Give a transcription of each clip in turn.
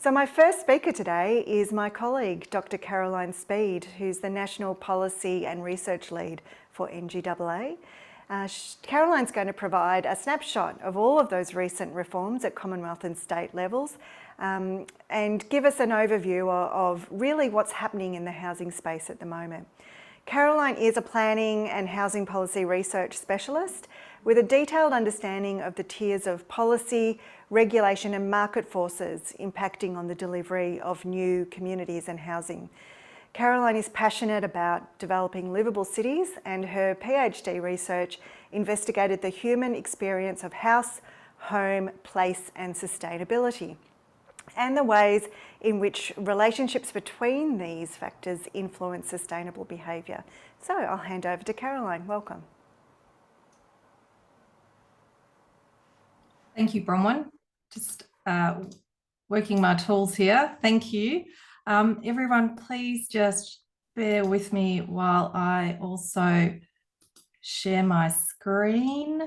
So my first speaker today is my colleague, Dr. Caroline Speed, who's the National Policy and Research Lead for NGAA. Caroline's going to provide a snapshot of all of those recent reforms at Commonwealth and state levels and give us an overview of really what's happening in the housing space at the moment. Caroline is a planning and housing policy research specialist with a detailed understanding of the tiers of policy, regulation and market forces impacting on the delivery of new communities and housing. Caroline is passionate about developing livable cities, and her PhD research investigated the human experience of house, home, place and sustainability, and the ways in which relationships between these factors influence sustainable behaviour. So I'll hand over to Caroline. Welcome. Thank you, Bronwyn. Just working my tools here. Thank you. Everyone, please just bear with me while I also share my screen.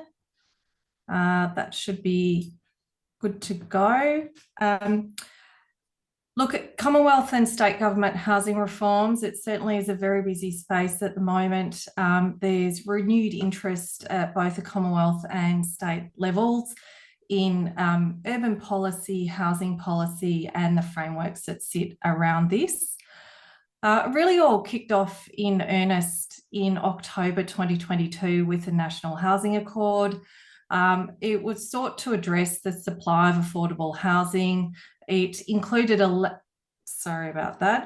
That should be good to go. Look, at Commonwealth and state government housing reforms, it certainly is a very busy space at the moment. There's renewed interest at both the Commonwealth and state levels in urban policy, housing policy, and the frameworks that sit around this. Really all kicked off in earnest in October 2022 with the National Housing Accord. It was sought to address the supply of affordable housing. It included a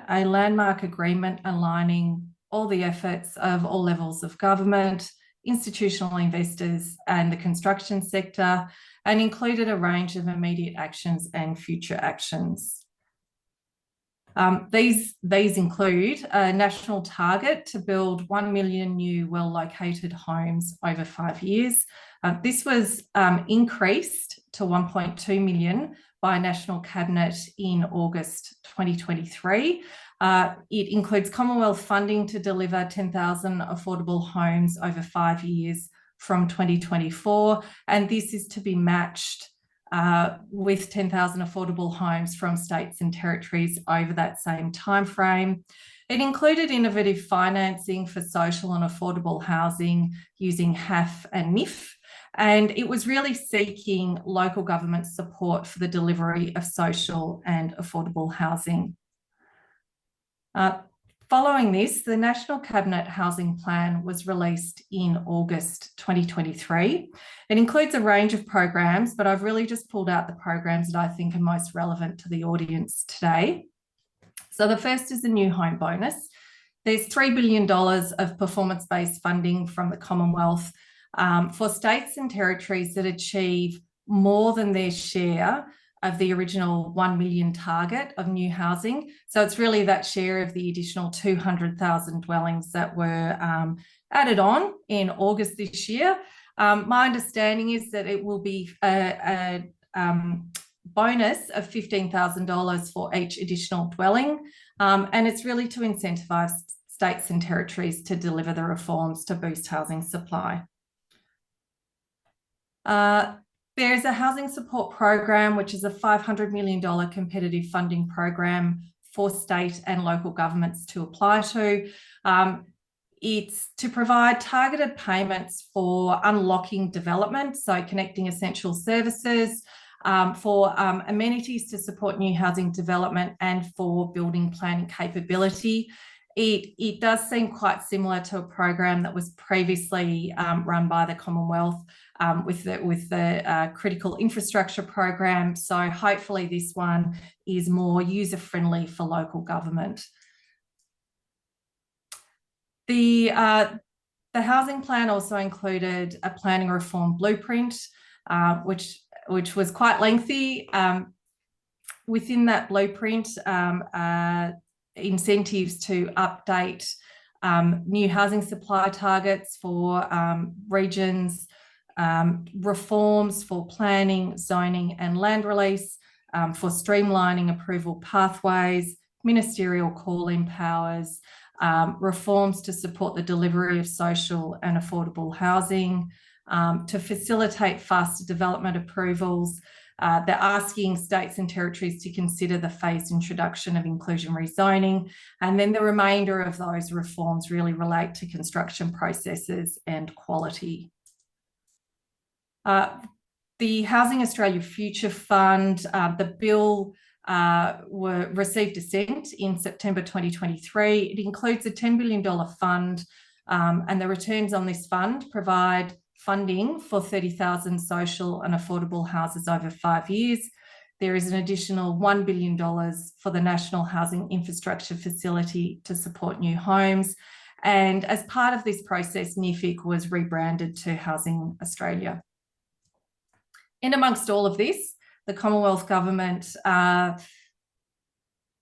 landmark agreement aligning all the efforts of all levels of government, institutional investors and the construction sector, and included a range of immediate actions and future actions. These include a national target to build 1 million new well-located homes over 5 years. This was increased to 1.2 million by National Cabinet in August 2023. It includes Commonwealth funding to deliver 10,000 affordable homes over 5 years from 2024, and this is to be matched with 10,000 affordable homes from states and territories over that same timeframe. It included innovative financing for social and affordable housing using HAF and MIF, and it was really seeking local government support for the delivery of social and affordable housing. Following this, the National Cabinet Housing Plan was released in August 2023. It includes a range of programs, but I've really just pulled out the programs that I think are most relevant to the audience today. So the first is the new home bonus. There's $3 billion of performance-based funding from the Commonwealth for states and territories that achieve more than their share of the original 1 million target of new housing. So it's really that share of the additional 200,000 dwellings that were added on in August this year. My understanding is that it will be a bonus of $15,000 for each additional dwelling. And it's really to incentivise states and territories to deliver the reforms to boost housing supply. There's a housing support program, which is a $500 million competitive funding program for state and local governments to apply to. It's to provide targeted payments for unlocking development, so connecting essential services, for amenities to support new housing development and for building planning capability. It does seem quite similar to a program that was previously run by the Commonwealth with the critical infrastructure program. So hopefully this one is more user-friendly for local government. The housing plan also included a planning reform blueprint, which was quite lengthy. Within that blueprint, incentives to update new housing supply targets for regions, reforms for planning, zoning and land release, for streamlining approval pathways, ministerial call-in powers, reforms to support the delivery of social and affordable housing, to facilitate faster development approvals, They're asking states and territories to consider the phased introduction of inclusionary zoning. And then the remainder of those reforms really relate to construction processes and quality. The Housing Australia Future Fund, the bill received assent in September 2023. It includes a $10 billion fund, and the returns on this fund provide funding for 30,000 social and affordable houses over 5 years. There is an additional $1 billion for the National Housing Infrastructure Facility to support new homes. And as part of this process, NIFIC was rebranded to Housing Australia. In amongst all of this, the Commonwealth Government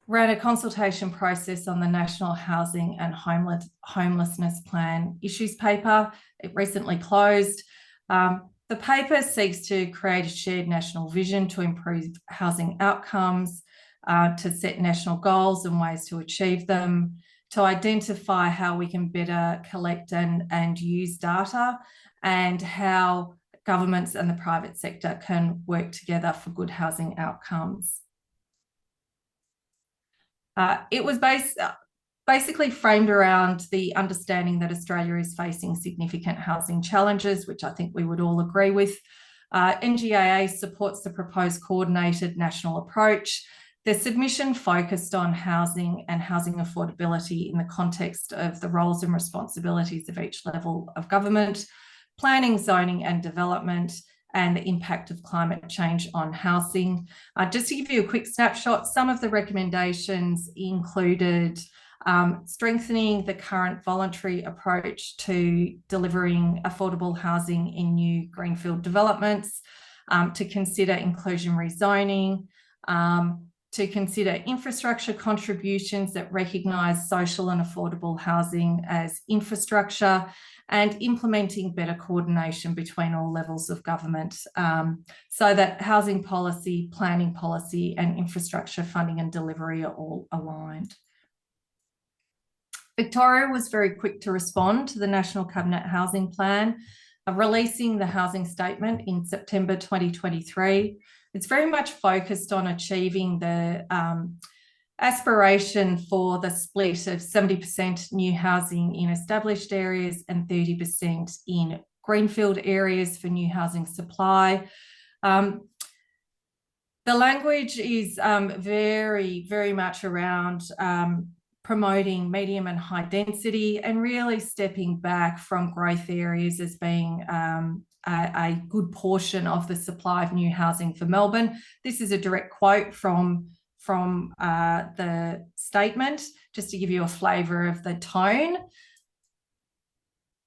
ran a consultation process on the National Housing and Homelessness Plan issues paper. It recently closed. The paper seeks to create a shared national vision to improve housing outcomes, to set national goals and ways to achieve them, to identify how we can better collect and use data, and how governments and the private sector can work together for good housing outcomes. It was basically framed around the understanding that Australia is facing significant housing challenges, which I think we would all agree with. NGAA supports the proposed coordinated national approach. The submission focused on housing and housing affordability in the context of the roles and responsibilities of each level of government, planning, zoning and development, and the impact of climate change on housing. Just to give you a quick snapshot, some of the recommendations included strengthening the current voluntary approach to delivering affordable housing in new greenfield developments, to consider inclusionary zoning, to consider infrastructure contributions that recognise social and affordable housing as infrastructure, and implementing better coordination between all levels of government, so that housing policy, planning policy and infrastructure funding and delivery are all aligned. Victoria was very quick to respond to the National Cabinet Housing Plan, releasing the housing statement in September 2023. It's very much focused on achieving the aspiration for the split of 70% new housing in established areas and 30% in greenfield areas for new housing supply. The language is very, very much around promoting medium and high density and really stepping back from growth areas as being a good portion of the supply of new housing for Melbourne. This is a direct quote from the statement, just to give you a flavour of the tone.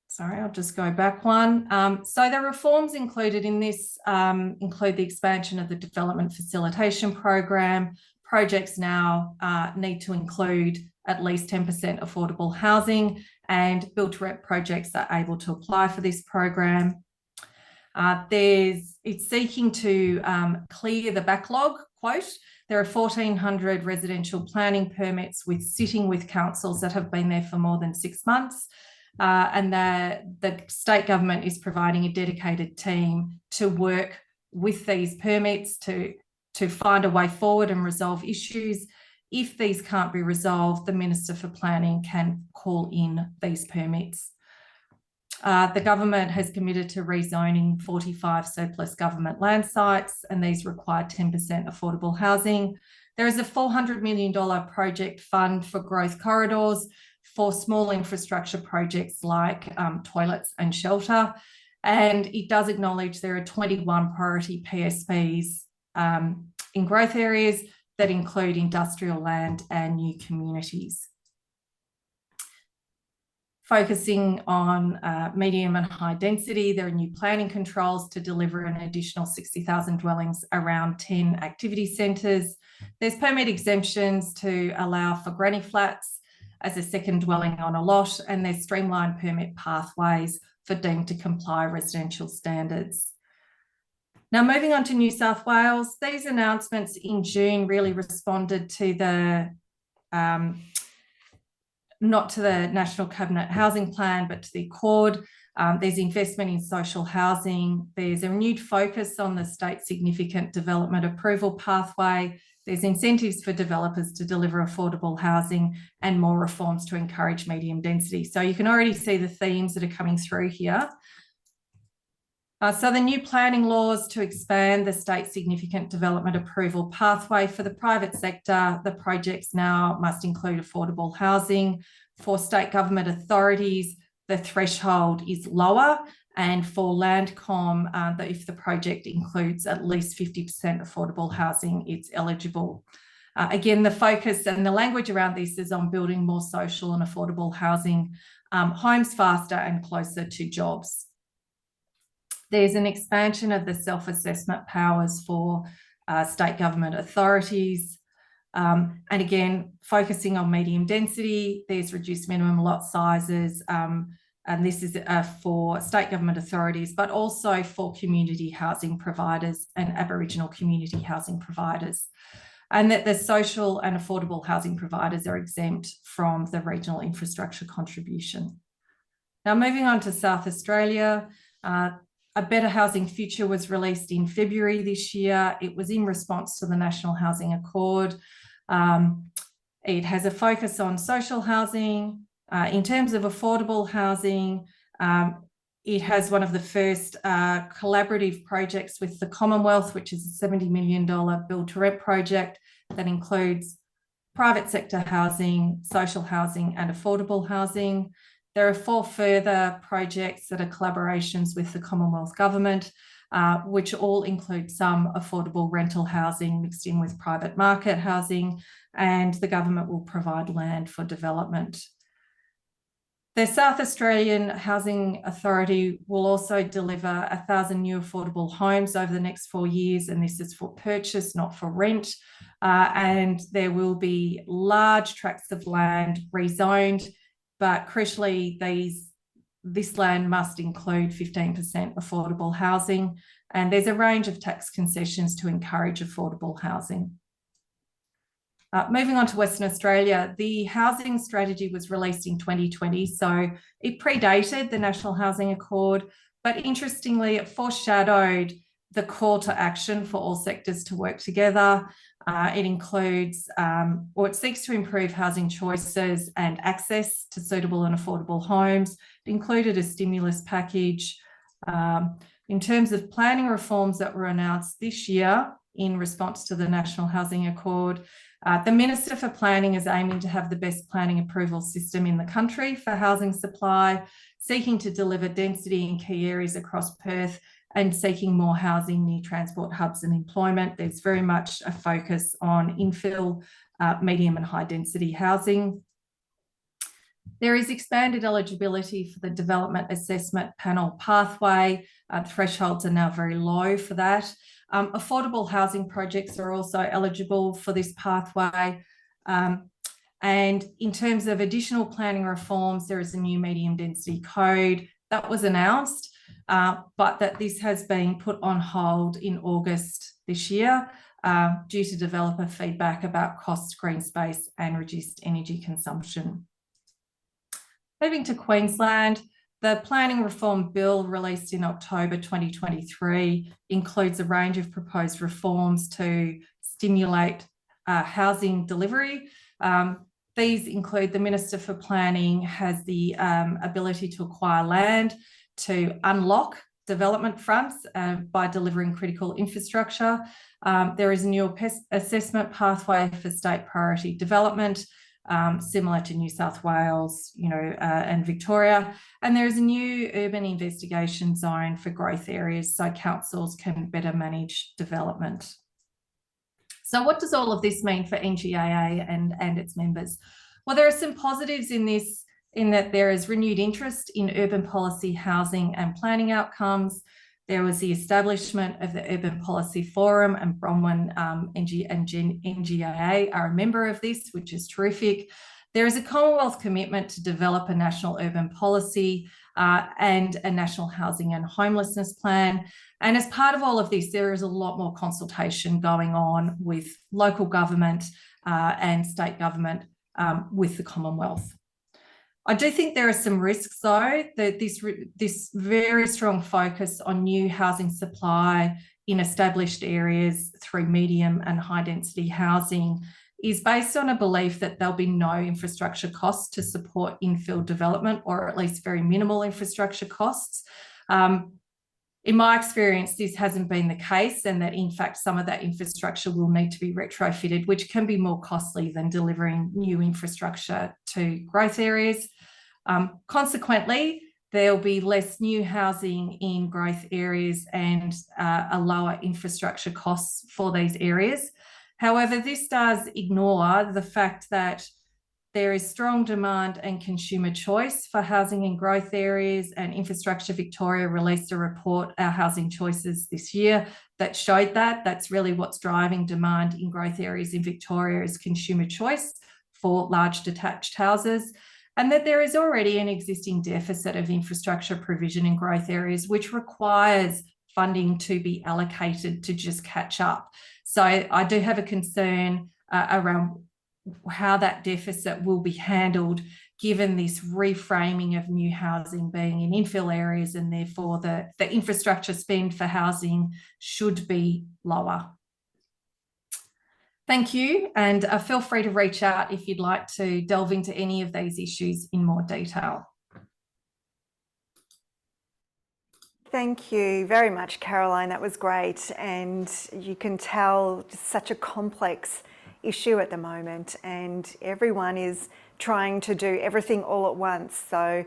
Sorry, I'll just go back one. So the reforms included in this include the expansion of the Development Facilitation Program. Projects now need to include at least 10% affordable housing, and build-to-rent projects are able to apply for this program. It's seeking to clear the backlog, quote. There are 1,400 residential planning permits sitting with councils that have been there for more than 6 months. And the state government is providing a dedicated team to work with these permits to find a way forward and resolve issues. If these can't be resolved, the Minister for Planning can call in these permits. The government has committed to rezoning 45 surplus government land sites, and these require 10% affordable housing. There is a $400 million project fund for growth corridors for small infrastructure projects like toilets and shelter. And it does acknowledge there are 21 priority PSPs in growth areas that include industrial land and new communities. Focusing on medium and high density, there are new planning controls to deliver an additional 60,000 dwellings around 10 activity centres. There's permit exemptions to allow for granny flats as a second dwelling on a lot, and there's streamlined permit pathways for deemed to comply residential standards. Now, moving on to New South Wales, these announcements in June really responded to the not to the National Cabinet Housing Plan, but to the Accord. There's investment in social housing. There's a renewed focus on the state significant development approval pathway. There's incentives for developers to deliver affordable housing and more reforms to encourage medium density. So you can already see the themes that are coming through here. So the new planning laws to expand the state significant development approval pathway for the private sector. The projects now must include affordable housing. For state government authorities, the threshold is lower, and for Landcom, if the project includes at least 50% affordable housing, it's eligible. Again, the focus and the language around this is on building more social and affordable housing, homes faster and closer to jobs. There's an expansion of the self-assessment powers for state government authorities. And again, focusing on medium density, there's reduced minimum lot sizes, and this is for state government authorities, but also for community housing providers and Aboriginal community housing providers. And that the social and affordable housing providers are exempt from the regional infrastructure contribution. Now, moving on to South Australia, A Better Housing Future was released in February this year. It was in response to the National Housing Accord. It has a focus on social housing. In terms of affordable housing, it has one of the first collaborative projects with the Commonwealth, which is a $70 million build-to-rent project that includes private sector housing, social housing, and affordable housing. There are 4 further projects that are collaborations with the Commonwealth Government, which all include some affordable rental housing mixed in with private market housing, and the government will provide land for development. The South Australian Housing Authority will also deliver 1,000 new affordable homes over the next 4 years, and this is for purchase, not for rent. And there will be large tracts of land rezoned, but crucially, this land must include 15% affordable housing, and there's a range of tax concessions to encourage affordable housing. Moving on to Western Australia, the housing strategy was released in 2020, so it predated the National Housing Accord, but interestingly, it foreshadowed the call to action for all sectors to work together. It includes, or it seeks to improve housing choices and access to suitable and affordable homes. It included a stimulus package. In terms of planning reforms that were announced this year in response to the National Housing Accord, the Minister for Planning is aiming to have the best planning approval system in the country for housing supply, seeking to deliver density in key areas across Perth, and seeking more housing near transport hubs and employment. There's very much a focus on infill, medium and high density housing. There is expanded eligibility for the Development Assessment Panel pathway. Thresholds are now very low for that. Affordable housing projects are also eligible for this pathway. And in terms of additional planning reforms, there is a new medium density code that was announced, but that this has been put on hold in August this year due to developer feedback about cost, green space and reduced energy consumption. Moving to Queensland, the Planning Reform Bill released in October 2023 includes a range of proposed reforms to stimulate housing delivery. These include the Minister for Planning has the ability to acquire land to unlock development fronts by delivering critical infrastructure. There is a new assessment pathway for state priority development, similar to New South Wales, and Victoria. And there is a new urban investigation zone for growth areas so councils can better manage development. So what does all of this mean for NGAA and its members? Well, there are some positives in this, in that there is renewed interest in urban policy, housing and planning outcomes. There was the establishment of the Urban Policy Forum, and Bronwyn and NGAA are a member of this, which is terrific. There is a Commonwealth commitment to develop a national urban policy and a national housing and homelessness plan. And as part of all of this, there is a lot more consultation going on with local government and state government with the Commonwealth. I do think there are some risks, though, that this very strong focus on new housing supply in established areas through medium and high density housing is based on a belief that there'll be no infrastructure costs to support infill development, or at least very minimal infrastructure costs. In my experience, this hasn't been the case, and that in fact some of that infrastructure will need to be retrofitted, which can be more costly than delivering new infrastructure to growth areas. Consequently, there'll be less new housing in growth areas and a lower infrastructure costs for these areas. However, this does ignore the fact that there is strong demand and consumer choice for housing in growth areas, and Infrastructure Victoria released a report, Our Housing Choices, this year that showed that. That's really what's driving demand in growth areas in Victoria, is consumer choice for large detached houses, and that there is already an existing deficit of infrastructure provision in growth areas, which requires funding to be allocated to just catch up. So I do have a concern around how that deficit will be handled, given this reframing of new housing being in infill areas, and therefore the infrastructure spend for housing should be lower. Thank you, and feel free to reach out if you'd like to delve into any of these issues in more detail. Thank you very much, Caroline. That was great. And you can tell it's such a complex issue at the moment, and everyone is trying to do everything all at once. So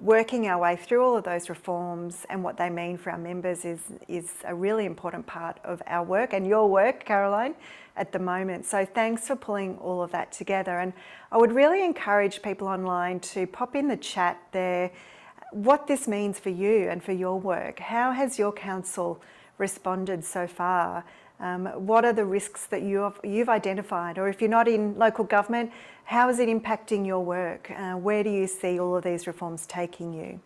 working our way through all of those reforms and what they mean for our members is a really important part of our work and your work, Caroline, at the moment. So thanks for pulling all of that together. And I would really encourage people online to pop in the chat there what this means for you and for your work. How has your council responded so far? What are the risks that you've identified? Or if you're not in local government, how is it impacting your work? Where do you see all of these reforms taking you?